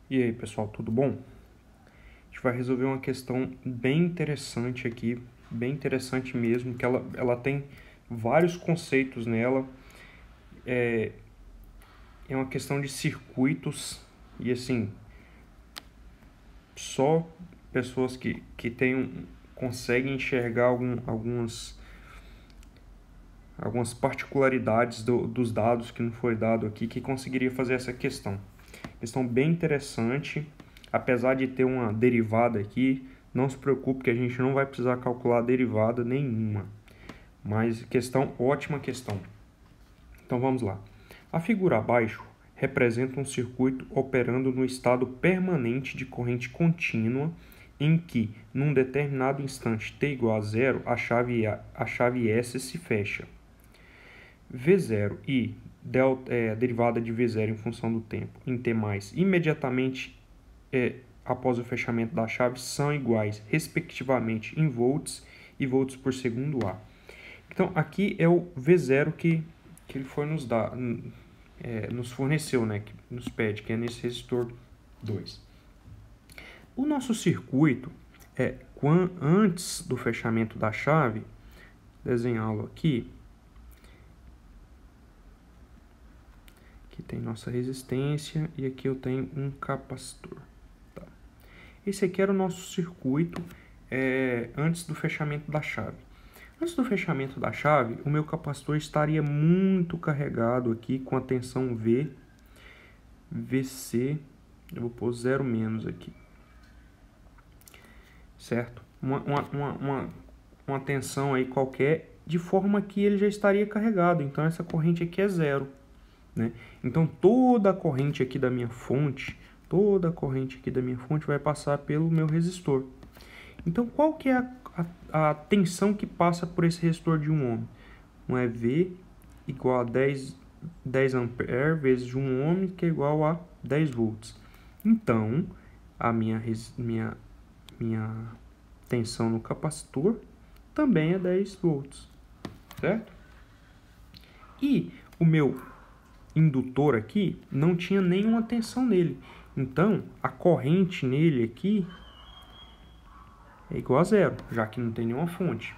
E aí, pessoal, tudo bom? A gente vai resolver uma questão bem interessante aqui, bem interessante mesmo, que ela tem vários conceitos nela. É uma questão de circuitos e, assim, só pessoas que conseguem enxergar algumas particularidades dos dados que não foi dado aqui que conseguiria fazer essa questão. Questão bem interessante, apesar de ter uma derivada aqui, não se preocupe que a gente não vai precisar calcular derivada nenhuma. Mas ótima questão. Então vamos lá. A figura abaixo representa um circuito operando no estado permanente de corrente contínua, em que, num determinado instante t igual a zero, a chave S se fecha. V0 e a derivada de V0 em função do tempo em t mais imediatamente após o fechamento da chave são iguais, respectivamente, em volts e volts por segundo A. Então, aqui é o V0 que ele foi nos forneceu, né, que nos pede, que é nesse resistor 2. O nosso circuito, antes do fechamento da chave, desenhá-lo aqui, tem nossa resistência e aqui eu tenho um capacitor. Tá. Esse aqui era o nosso circuito antes do fechamento da chave. Antes do fechamento da chave, o meu capacitor estaria muito carregado aqui com a tensão V, VC, eu vou pôr 0 menos aqui, certo? Uma tensão aí qualquer, de forma que ele já estaria carregado, então essa corrente aqui é zero. Né? Então, toda a corrente aqui da minha fonte, vai passar pelo meu resistor. Então, qual que é a tensão que passa por esse resistor de 1 ohm? Um é V igual a 10 ampere vezes 1 ohm, que é igual a 10 volts. Então, a minha tensão no capacitor também é 10 volts, certo? E o meu indutor aqui não tinha nenhuma tensão nele. Então, a corrente nele aqui é igual a zero, já que não tem nenhuma fonte.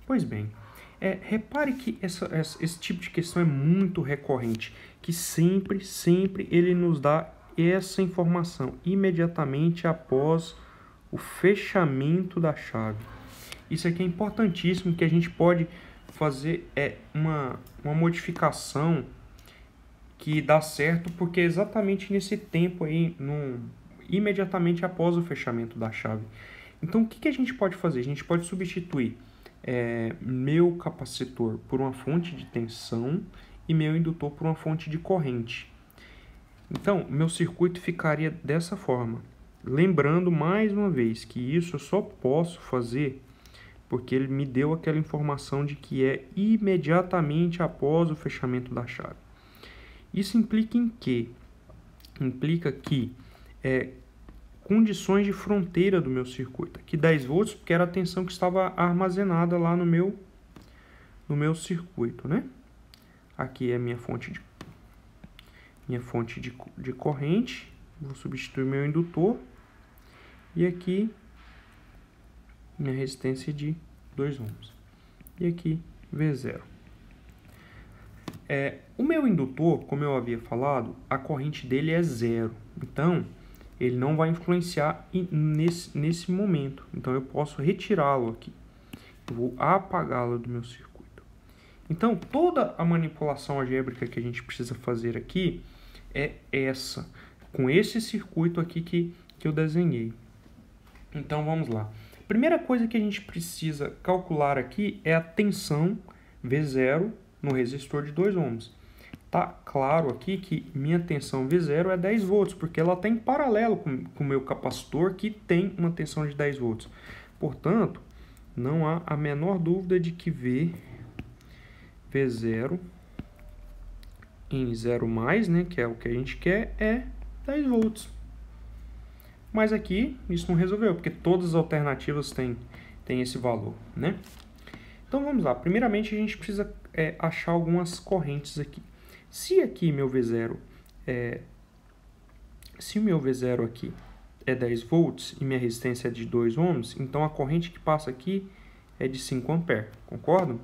Pois bem, repare que esse tipo de questão é muito recorrente, que sempre ele nos dá essa informação imediatamente após o fechamento da chave. Isso aqui é importantíssimo, que a gente pode fazer uma modificação que dá certo, porque é exatamente nesse tempo aí, imediatamente após o fechamento da chave. Então, o que a gente pode fazer? A gente pode substituir meu capacitor por uma fonte de tensão e meu indutor por uma fonte de corrente. Então, meu circuito ficaria dessa forma. Lembrando, mais uma vez, que isso eu só posso fazer porque ele me deu aquela informação de que é imediatamente após o fechamento da chave. Isso implica em quê? Implica que condições de fronteira do meu circuito. Aqui 10 volts, porque era a tensão que estava armazenada lá no meu circuito, né? Aqui é minha fonte de corrente. Vou substituir meu indutor. E aqui minha resistência de 2 ohms. E aqui V0. O meu indutor, como eu havia falado, a corrente dele é zero. Então, ele não vai influenciar nesse momento. Então, eu posso retirá-lo aqui. Eu vou apagá-lo do meu circuito. Então, toda a manipulação algébrica que a gente precisa fazer aqui é essa, com esse circuito aqui que eu desenhei. Então, vamos lá. A primeira coisa que a gente precisa calcular aqui é a tensão V0 no resistor de 2 ohms. Tá claro aqui que minha tensão V0 é 10 volts, porque ela está em paralelo com o meu capacitor, que tem uma tensão de 10 volts. Portanto, não há a menor dúvida de que V0 em 0 mais, né, que é o que a gente quer, é 10 volts. Mas aqui isso não resolveu, porque todas as alternativas têm esse valor, né? Então vamos lá. Primeiramente a gente precisa achar algumas correntes aqui. Se aqui meu V0 Se o meu V0 aqui é 10 volts e minha resistência é de 2 ohms, então a corrente que passa aqui é de 5 amperes, concordam?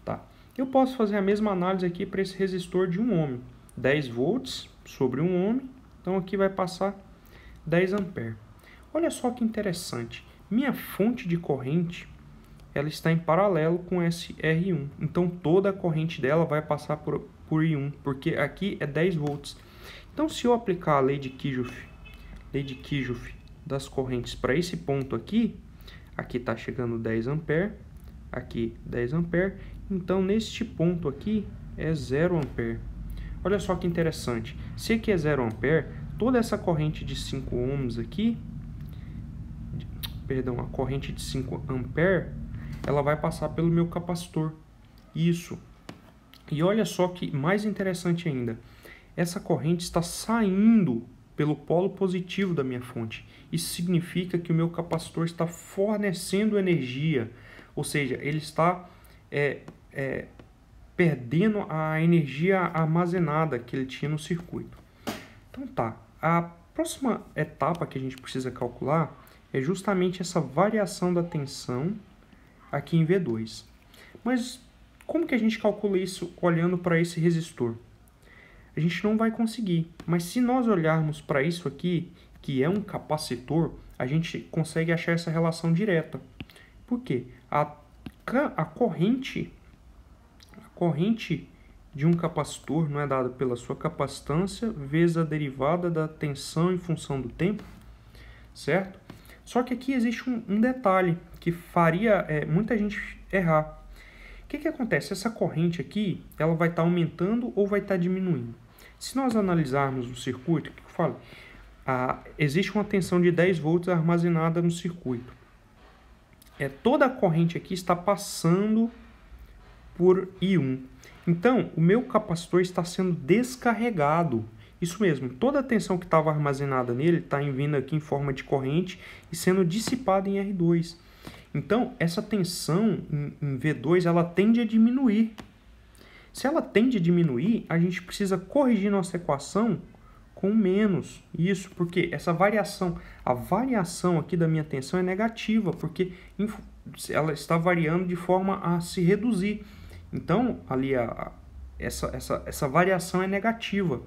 Tá. Eu posso fazer a mesma análise aqui para esse resistor de 1 ohm. 10 volts sobre 1 ohm, então aqui vai passar 10 amperes. Olha só que interessante, minha fonte de corrente ela está em paralelo com esse R1, então toda a corrente dela vai passar por I1, porque aqui é 10 volts. Então se eu aplicar a lei de Kirchhoff das correntes para esse ponto aqui está chegando 10 amperes, aqui 10 amperes, então neste ponto aqui é 0 ampere. Olha só que interessante, se aqui é 0 ampere, toda essa corrente de 5 ohms aqui, perdão, a corrente de 5 ampere, ela vai passar pelo meu capacitor. Isso. E olha só que mais interessante ainda, essa corrente está saindo pelo polo positivo da minha fonte. Isso significa que o meu capacitor está fornecendo energia, ou seja, ele está perdendo a energia armazenada que ele tinha no circuito. Então tá, a próxima etapa que a gente precisa calcular é justamente essa variação da tensão aqui em V2. Mas como que a gente calcula isso olhando para esse resistor? A gente não vai conseguir, mas se nós olharmos para isso aqui, que é um capacitor, a gente consegue achar essa relação direta. Por quê? A corrente de um capacitor não é dada pela sua capacitância vezes a derivada da tensão em função do tempo, certo? Só que aqui existe um detalhe que faria muita gente errar. O que acontece? Essa corrente aqui, ela vai estar aumentando ou vai estar diminuindo? Se nós analisarmos o circuito, o que eu falo? Existe uma tensão de 10 volts armazenada no circuito. Toda a corrente aqui está passando por I1. Então, o meu capacitor está sendo descarregado. Isso mesmo, toda a tensão que estava armazenada nele está vindo aqui em forma de corrente e sendo dissipada em R2. Então, essa tensão em V2, ela tende a diminuir. Se ela tende a diminuir, a gente precisa corrigir nossa equação com menos. Isso, porque essa variação, a variação aqui da minha tensão é negativa, porque ela está variando de forma a se reduzir. Então, ali essa variação é negativa.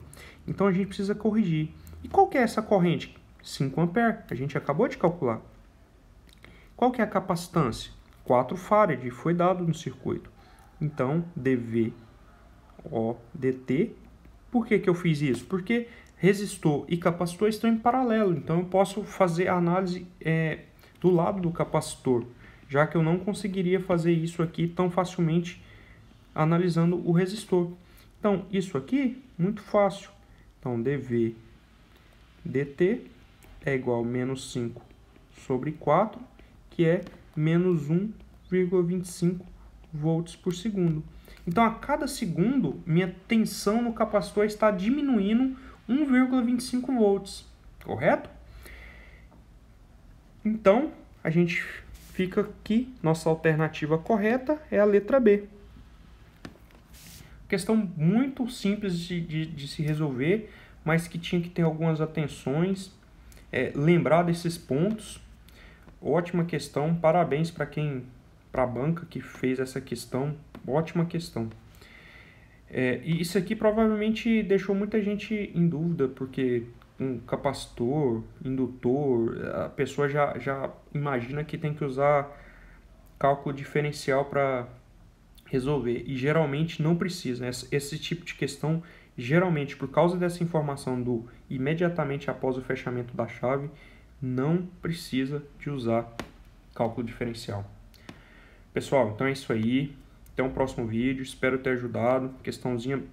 Então, a gente precisa corrigir. E qual que é essa corrente? 5 amperes, a gente acabou de calcular. Qual que é a capacitância? 4 farad, foi dado no circuito. Então, dV O dt. Por que eu fiz isso? Porque resistor e capacitor estão em paralelo. Então, eu posso fazer a análise do lado do capacitor, já que eu não conseguiria fazer isso aqui tão facilmente analisando o resistor. Então, isso aqui, muito fácil. Então, dV dt é igual a menos 5 sobre 4, que é menos 1,25 volts por segundo. Então, a cada segundo, minha tensão no capacitor está diminuindo 1,25 volts, correto? Então, a gente fica aqui, nossa alternativa correta é a letra B. Questão muito simples de se resolver, mas que tinha que ter algumas atenções, lembrar desses pontos. Ótima questão, parabéns para a banca que fez essa questão, ótima questão. E isso aqui provavelmente deixou muita gente em dúvida, porque um capacitor, indutor, a pessoa já imagina que tem que usar cálculo diferencial para resolver, e geralmente não precisa. Esse tipo de questão, geralmente, por causa dessa informação do imediatamente após o fechamento da chave, não precisa de usar cálculo diferencial. Pessoal, então é isso aí. Até o próximo vídeo. Espero ter ajudado. Questãozinha